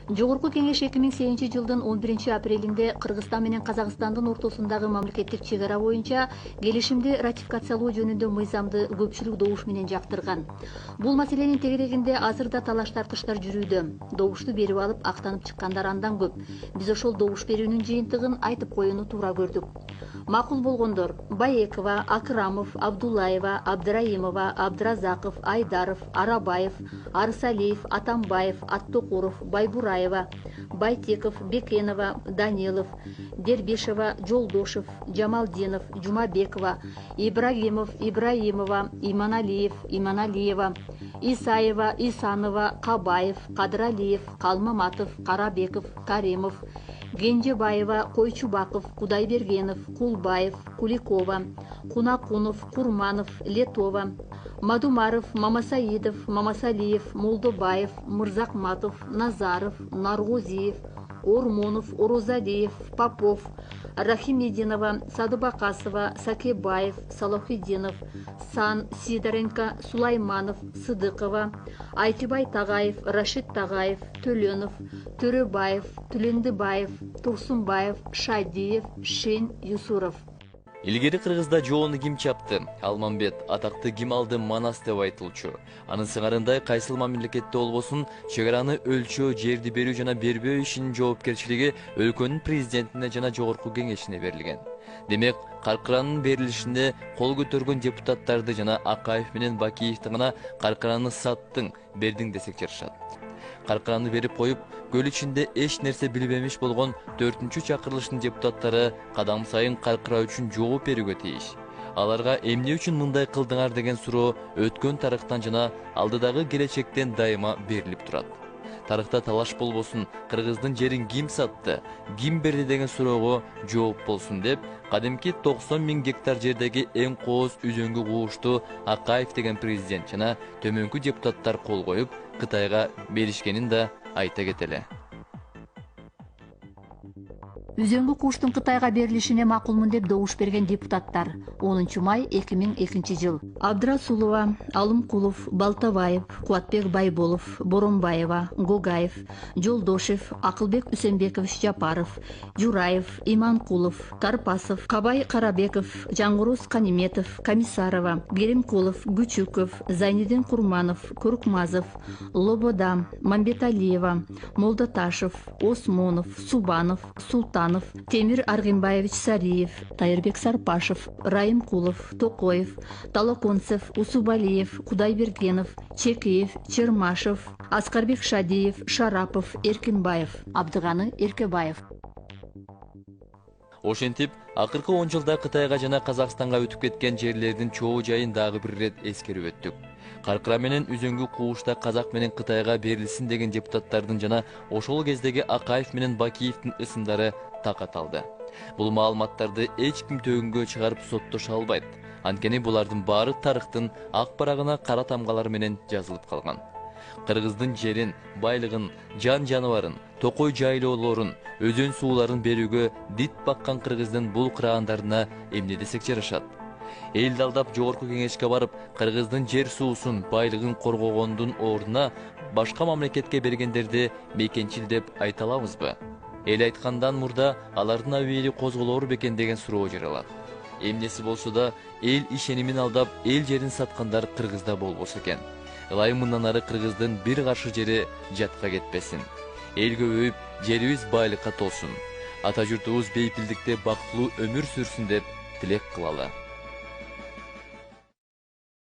Жогорку кеңеш 2008 жылдын 11 апрелинде Кыргызстан менен Казакстандын ортосундагы мамлекеттик чек ара боюнча келишимди ратификациялоо жөнүндө мыйзамды көпчүлүк добуш менен жактырган. Бул маселенин тегерегинде азырда талаш тартыштар жүрүүдө. Добушту берип алып актанып чыккандар андан көп. Биз ошол добуш берүүнүн жыйынтыгын айтып коюуну туура көрдүк. Макул болгондор: Баекова, Акрамов, Абдуллаева, Абдыраимова, Абдыразаков, Айдаров, Арабаев, Арсалиев, Атамбаев, Аттокуров, Байбураева, Байтеков, Бекенова, Данилов, Дербишева, Жолдошев, Джамалдинов, Жумабекова, Ибрагимов, Ибраимова, Иманалиев, Иманалиева, Исаева, Исанова, Кабаев, Кадралиев, Калмаматов, Карабеков, Каримов, Генжебаева, Койчубаков, Кудайбергенов, Кулбаев, Куликова, Кунакунов, Курманов, Летова, Мадумаров, Мамасаидов, Мамасалиев, Молдобаев, Мырзакматов, Назаров, Наргузиев, Ормонов, Орозалиев, Попов, Рахимединова, Садыбакасова, Сакебаев, Салахиддинов, Сан, Сидоренко, Сулайманов, Сыдыкова, Айтибай Тагаев, Рашид Тагаев, Төленов, Төрөбаев, Түлендибаев, Турсунбаев, Шадиев, Шен, Юсуров. Илгери Кыргызда жоону ким чапты? Алмамбет атакты ким алды Манас деп айтылчу. Анын сыңарындай кайсыл мамлекетте болбосун чек араны өлчөө, жерди берүү жана бербөө ишинин жоопкерчилиги өлкөнүн президентине жана жогорку кеңешине берилген. Демек, каркыранын берилишинде кол көтөргөн депутаттарды жана Акаев менен Бакиевди гана каркыраны саттың, бердиң десек жарышат. Каркыраны берип коюп, көл ичинде эч нерсе билбемиш болгон 4-чү чакырылыштын депутаттары кадам сайын каркыра үчүн жооп берүүгө тийиш. Аларга эмне үчүн мындай кылдыңар деген суроо өткөн тарыхтан жана алдыдагы келечектен дайыма берилип турат. Тарыхта талаш болбосун, Кыргыздын жерин ким сатты, ким берди деген суроого жооп болсун деп, кадимки 90 000 гектар жердеги эң кооз үзөңгү куушту Акаев деген президент жана төмөнкү депутаттар кол коюп, Кытайга беришкенин да айта кетели. Үзөңгү кууштун Кытайга берилишине макулмун деп добуш берген депутаттар: 10 май 2002 жыл. Абдрасулова, Алымкулов, Балтабаев, Куатбек Байболов, Боронбаева, Гогаев, Жолдошев, Акылбек Үсенбекович Жапаров, Жураев, Иманкулов, Карпасов, Кабай Карабеков, Жаңгурус Каниметов, Комиссарова, Геремкулов, Гүчүков, Зайнидин Курманов, Куркмазов, Лобода, Мамбеталиева, Молдаташев, Осмонов, Субанов, Султан, Темир Аргимбаевич Сариев, Тайырбек Сарпашев, Раимкулов, Токоев, Талаконцев, Усубалиев, Кудайбергенов, Чекиев, Чермашев, Аскарбек Шадиев, Шарапов, Эркинбаев, Абдыганы Эркебаев. Ошентип, акыркы 10 жылда Кытайга жана Казакстанга өтүп кеткен жерлердин чоо жайын дагы бир рет эскерип өттүк. Каркыра менен үзөңгү куушта Казак менен Кытайга берилсин деген депутаттардын жана ошол кездеги Акаев менен Бакиевдин ысымдары такаталды. Бул маалыматтарды эч ким төгүнгө чыгарып соттоша албайт. Анткени булардын баары тарыхтын ак барагына кара тамгалар менен жазылып калган. Кыргыздын жерин, байлыгын, жан жаныбарын, токой жайлоолорун, өзөн сууларын берүүгө дит баккан Кыргыздын бул кыраандарына эмне десек жарашат. Элди алдап жогорку кеңешке барып, Кыргыздын жер суусун, байлыгын коргогондун ордуна башка мамлекетке бергендерди мекенчил деп айта алабызбы? Эл айткандан мурда алардын абийли козголоор бекен деген суроо жаралат. Эмнеси болсо да эл ишенимин алдап, эл жерин саткандар Кыргызда болбосо экен. Ылайым мындан ары Кыргыздын бир каршы жери жатка кетпесин. Эл көбөйүп, жерибиз байлыкка толсун. Ата журтубуз бейпилдикте бактылуу өмүр сүрсүн деп тилек кылалы.